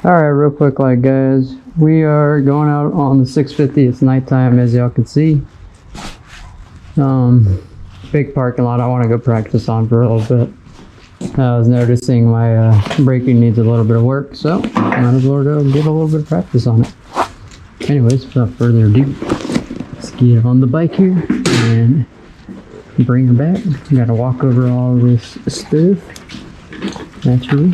Alright, real quick, like, guys, we are going out on the 650. It's nighttime, as y'all can see. Big parking lot I want to go practice on for a little bit. I was noticing my braking needs a little bit of work, so might as well go get a little bit of practice on it. Anyways, without further ado, let's get on the bike here and bring her back. We gotta walk over all this stuff, naturally.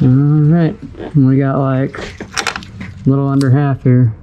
Alright, we got like a little under half here.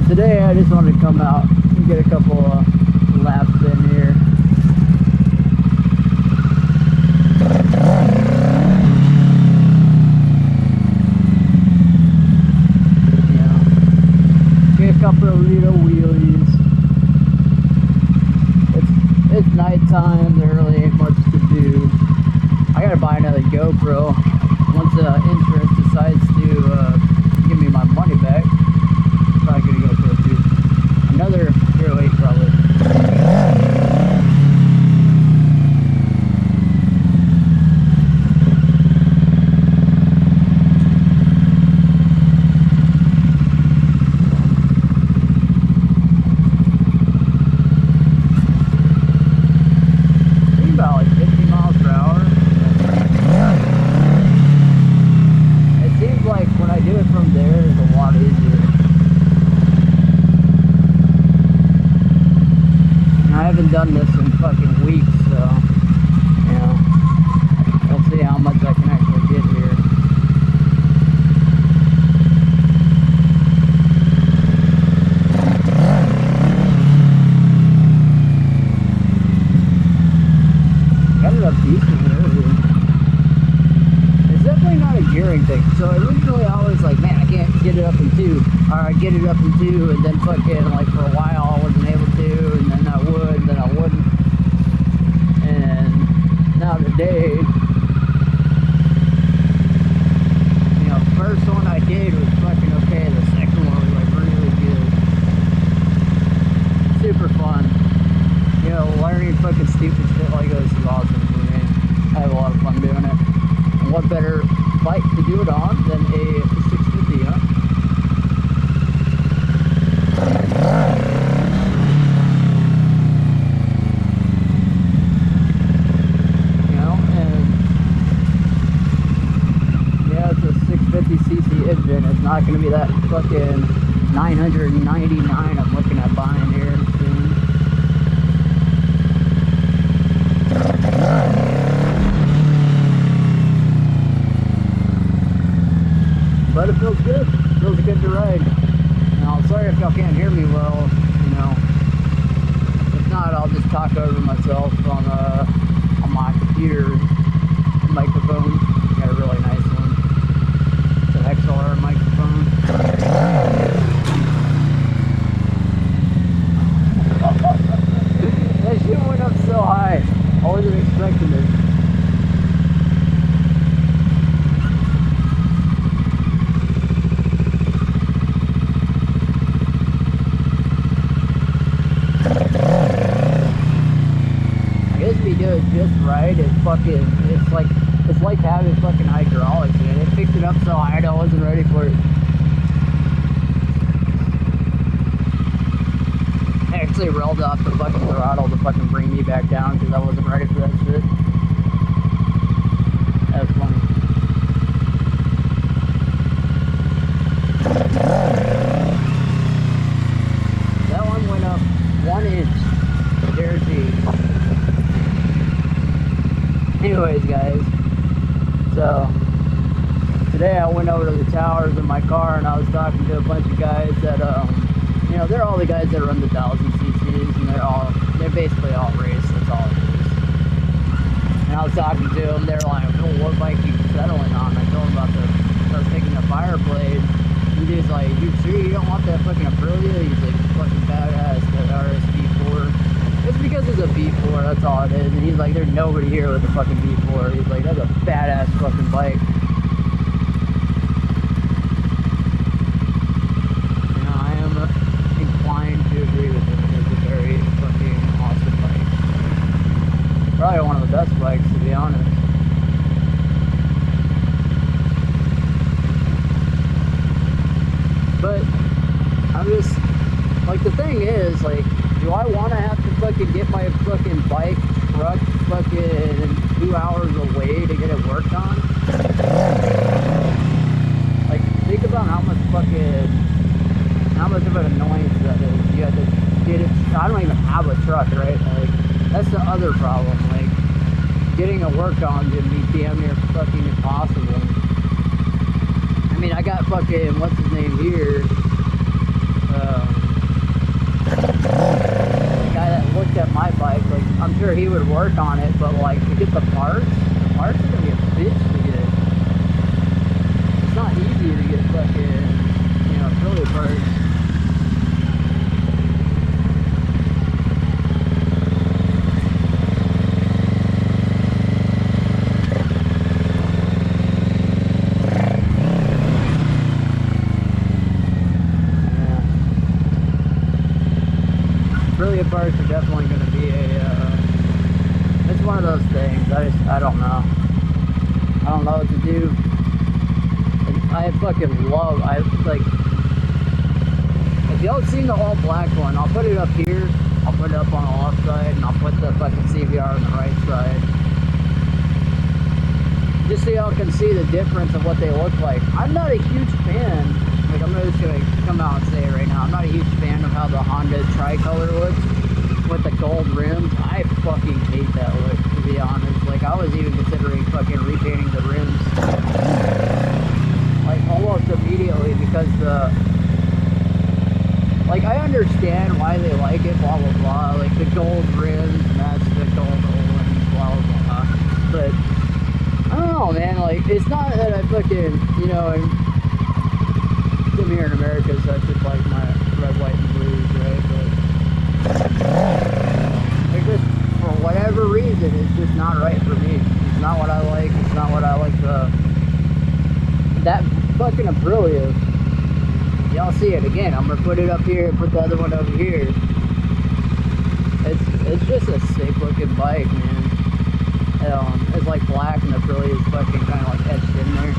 Today I just wanted to come out and get a couple laps in here. Get a couple of little wheelies. It's nighttime, there really ain't much to do. I gotta buy another GoPro once insurance decides to give me my money back. Probably gonna go for another 08 probably. I think about like 50 miles per hour. It seems like when I do it from there, it's a lot easier. I haven't done this in fucking weeks, so, you know, we'll see how much I can actually get here. Got it up decent earlier. It's definitely not a gearing thing. So originally I was like, man, I can't get it up in 2. Or I get it up in 2, and then fucking, like, for a while I wasn't able to, and then I would, and then I wouldn't. today, you know, first one I did was fucking okay. The second one was like really good. Super fun. You know, learning fucking stupid shit like this is awesome for me. I have a lot of fun doing it. And what better bike to do it on than a 650, huh? You know, and yeah, it's a 650cc engine. It's not going to be that fucking 999 I'm looking at buying here soon. But it feels good. It feels good to ride. Now, sorry if y'all can't hear me well, you know. If not, I'll just talk over myself on my computer microphone. Got a really nice one. It's an XLR microphone. That shit went up so high. I wasn't expecting it. Just right, it's like having fucking hydraulics, man. It picked it up so high I wasn't ready for it. I actually rolled off the fucking throttle to fucking bring me back down because I wasn't ready for that shit. That was funny. That one went up 1 inch, guaranteed. Anyways, guys, so today I went over to the towers in my car and I was talking to a bunch of guys that, you know, they're all the guys that run the 1000cc's and they're basically all race, that's all it is. And I was talking to them, they're like, oh, what bike are you settling on? I told them about I was taking a Fireblade. And he's like, you sure you don't want that fucking Aprilia? He's like, fucking badass, that RSV4. It's because it's a V4, that's all it is. And he's like, there's nobody here with a fucking V4. He's like, that's a badass fucking bike. You know, I am inclined to agree with him. It's a very fucking awesome bike. Probably one of the best bikes, to be honest. But I'm just, like, the thing is, like, do I want to have to fucking get my fucking bike truck fucking 2 hours away to get it worked on? Like, think about how much of an annoyance that is. You have to get it. I don't even have a truck, right? Like, that's the other problem. Like, getting it worked on would be damn near fucking impossible. I mean, I got fucking, what's his name here? The guy that looked at my bike, like, I'm sure he would work on it, but like, to get the parts are gonna be a bitch to get. It's not easy to get fucking, you know, Philly parts. Aprilia parts are definitely going to be it's one of those things. I don't know. I don't know what to do. And I fucking love, like, if y'all seen the all black one, I'll put it up here, I'll put it up on the left side, and I'll put the fucking CBR on the right side. Just so y'all can see the difference of what they look like. I'm not a huge fan. Like, I'm just gonna come out and say it right now. I'm not a huge fan of how the Honda tricolor looks with the gold rims. I fucking hate that look, to be honest. Like, I was even considering fucking repainting the rims. Like, almost immediately, because like, I understand why they like it, blah, blah, blah. Like, the gold rims, match the gold rims, blah, blah, blah. But, I don't know, man. Like, it's not that I fucking, you know, I'm here in America, so I just like my red, white, and blues, right? But like, just for whatever reason, it's just not right for me. not what I like. It's not what I like. That fucking Aprilia. Y'all see it again. I'm gonna put it up here and put the other one over here. It's just a sick looking bike, man. It's like black and the Aprilia is fucking kind of like etched in there.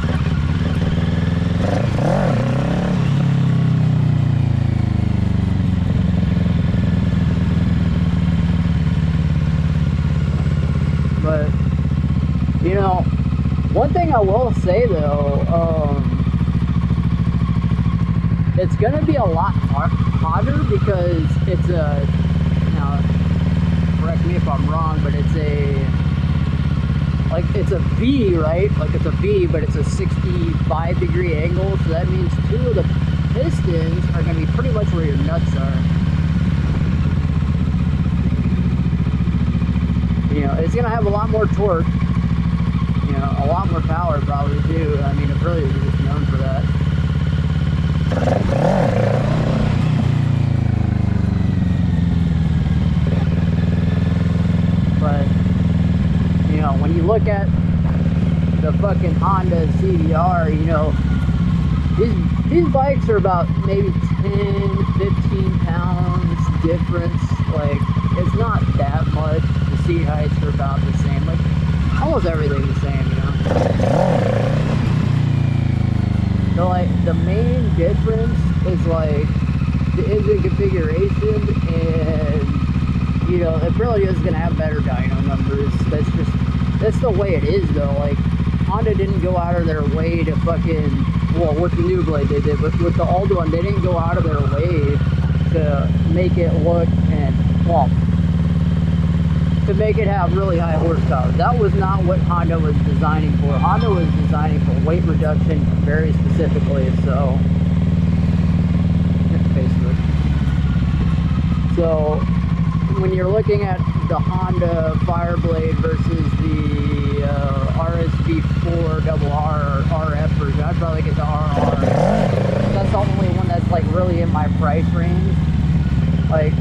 But, you know, one thing I will say though, it's gonna be a lot hotter because it's a, now, correct me if I'm wrong, but it's a V, right? Like it's a V, but it's a 65-degree angle, so that means two of the pistons are gonna be pretty much where your nuts are. You know, it's gonna have a lot more torque, you know, a lot more power probably too. I mean, Aprilia is just known for that. But, you know, when you look at the fucking Honda CBR, you know, these bikes are about maybe 10, 15 pounds difference. Like, it's not that much. The seat heights are about the same. Like, almost everything's the same, you know. So, like, the main difference is, like, the engine configuration and, you know, Aprilia is going to have better dyno numbers. That's the way it is, though. Like, Honda didn't go out of their way to fucking, well, with the new blade they did, but with the old one, they didn't go out of their way to make it look and, well, to make it have really high horsepower. That was not what Honda was designing for. Honda was designing for weight reduction very specifically, so Facebook. So when you're looking at the Honda Fireblade versus the RSV4 RR RF version, I'd probably get the RR. That's the only one that's like really in my price range. Like,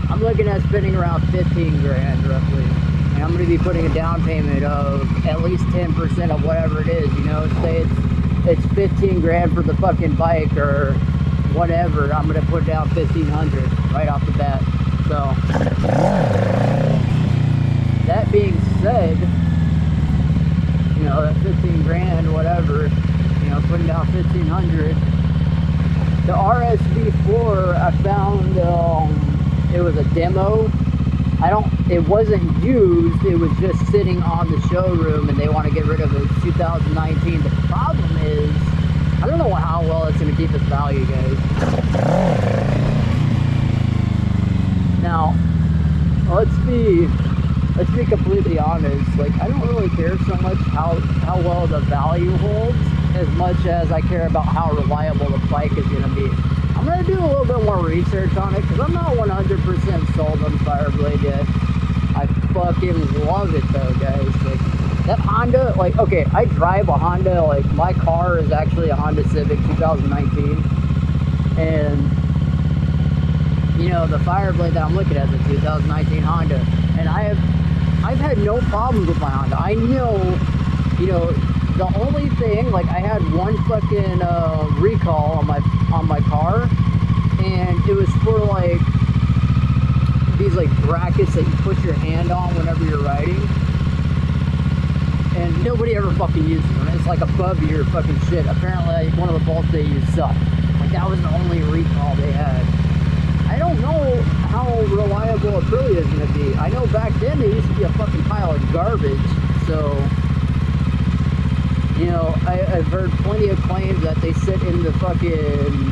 I'm looking at spending around 15 grand roughly, and I'm going to be putting a down payment of at least 10% of whatever it is, you know. Say it's 15 grand for the fucking bike or whatever, I'm going to put down 1,500 right off the bat. So that being said, you know, that 15 grand, whatever, you know, putting down 1,500. The RSV4, I found it was a demo. It wasn't used, it was just sitting on the showroom and they want to get rid of it. It's 2019. The problem is, I don't know how well it's going to keep its value, guys. Now, let's be completely honest. Like, I don't really care so much how well the value holds as much as I care about how reliable the bike is going to be. I'm going to do a little bit more research on it because I'm not 100% sold on Fireblade yet. I fucking love it though, guys. Like, that Honda, like, okay, I drive a Honda. Like, my car is actually a Honda Civic 2019. And, you know, the Fireblade that I'm looking at is a 2019 Honda. And I've had no problems with my Honda. I know, you know, the only thing, like, I had one fucking recall on my car, and it was for like these like brackets that you put your hand on whenever you're riding, and nobody ever fucking uses them. It's like above your fucking shit. Apparently one of the bolts they use sucked. Like, that was the only recall they had. I don't know how reliable Aprilia is going to be. I know back then they used to be a fucking pile of garbage, so, you know, I've heard plenty of claims that they sit in the fucking,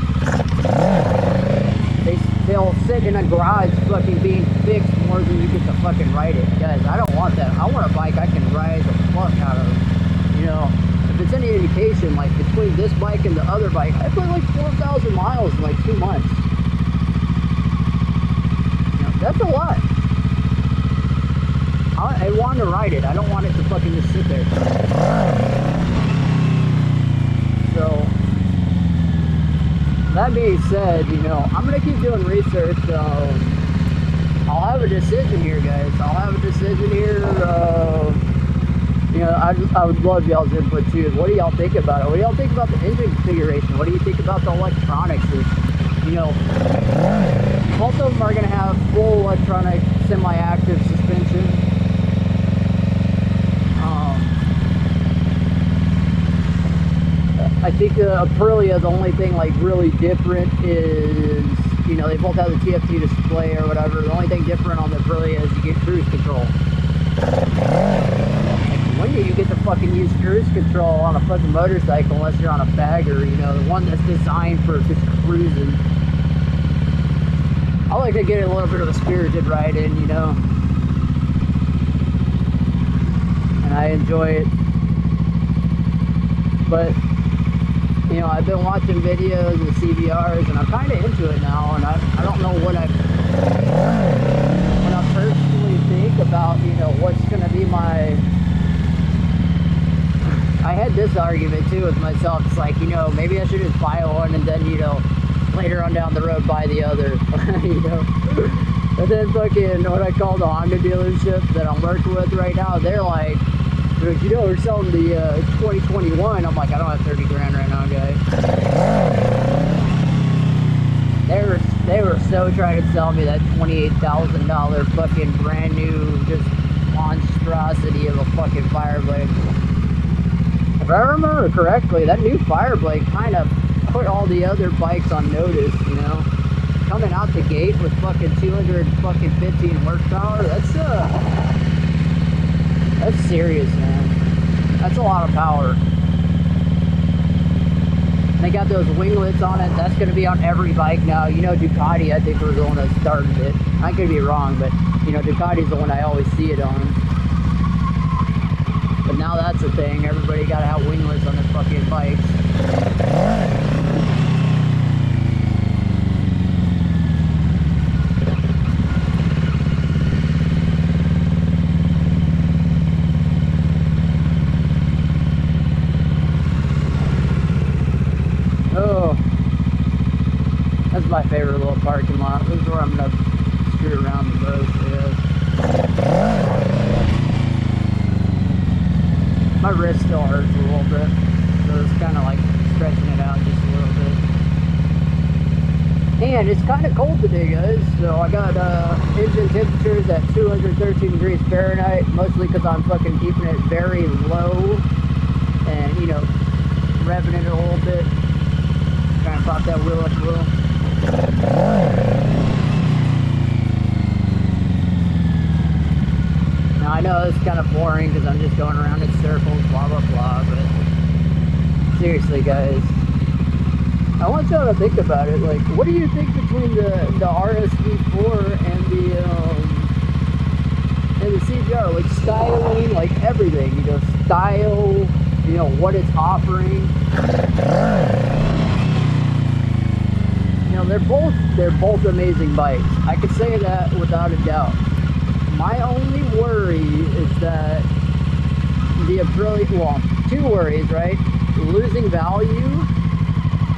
they'll sit in a garage fucking being fixed more than you get to fucking ride it. Guys, I don't want that. I want a bike I can ride the fuck out of. You know, if it's any indication, like, between this bike and the other bike, I put like 4,000 miles in like 2 months. You know, that's a lot. I want to ride it. I don't want it to fucking just sit there. So, that being said, you know, I'm going to keep doing research. I'll have a decision here, guys. I'll have a decision here. You know, I would love y'all's input too. What do y'all think about it? What do y'all think about the engine configuration? What do you think about the electronics? You know, both of them are going to have full electronic semi-active suspension. I think Aprilia, the only thing like really different is, you know, they both have the TFT display or whatever. The only thing different on the Aprilia is you get cruise control. Like, when do you get to fucking use cruise control on a fucking motorcycle unless you're on a bagger, you know, the one that's designed for just cruising? I like to get a little bit of a spirited ride in, you know, and I enjoy it. But you know, I've been watching videos of CBRs and I'm kind of into it now, and I don't know what I personally think about, you know, what's going to be my... I had this argument too with myself. It's like, you know, maybe I should just buy one and then, you know, later on down the road buy the other, you know. And then fucking what I call the Honda dealership that I'm working with right now, they're like, you know, we're selling the 2021. I'm like, I don't have 30 grand right now, guys. They were so trying to sell me that $28,000 fucking brand new just monstrosity of a fucking Fireblade. If I remember correctly, that new Fireblade kind of put all the other bikes on notice, you know. Coming out the gate with fucking 215 horsepower, that's serious, man. That's a lot of power. They got those winglets on it. That's going to be on every bike now. You know, Ducati, I think, was the one that started it. I could be wrong, but, you know, Ducati's the one I always see it on. But now that's a thing. Everybody got to have winglets on their fucking bikes. That's my favorite little parking lot. This is where I'm going to screw around the most, yeah. My wrist still hurts a little bit, so it's kind of like stretching it out just a little bit. And it's kind of cold today, guys, so I got engine temperatures at 213 degrees Fahrenheit, mostly because I'm fucking keeping it very low and, you know, revving it a little bit. Trying to pop that wheel up a little. Now I know it's kind of boring because I'm just going around in circles, blah blah blah, but seriously, guys, I want y'all to think about it. Like, what do you think between the RSV4 and the CBR? Like styling, like everything, you know, style, you know, what it's offering. You know, they're both amazing bikes. I could say that without a doubt. My only worry is that the Aprilia, well, two worries, right? Losing value.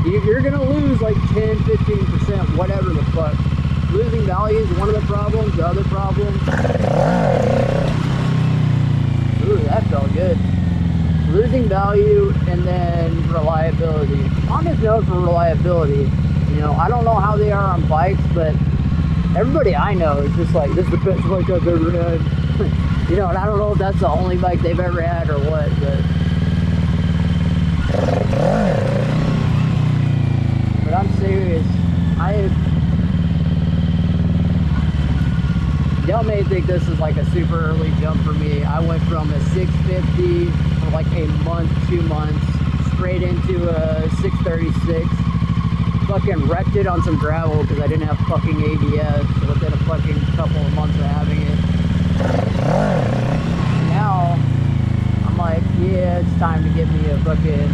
You're gonna lose like 10, 15%, whatever the fuck. Losing value is one of the problems. The other problem, ooh, that felt good. Losing value and then reliability. Honda's known for reliability. You know, I don't know how they are on bikes, but everybody I know is just like, this is the best bike I've ever had. You know, and I don't know if that's the only bike they've ever had or what, but I'm serious. Y'all may think this is like a super early jump for me. I went from a 650 for like a month, 2 months, straight into a 636. Fucking wrecked it on some gravel because I didn't have fucking ABS within a fucking couple of months of having it. Now, I'm like, yeah, it's time to get me a fucking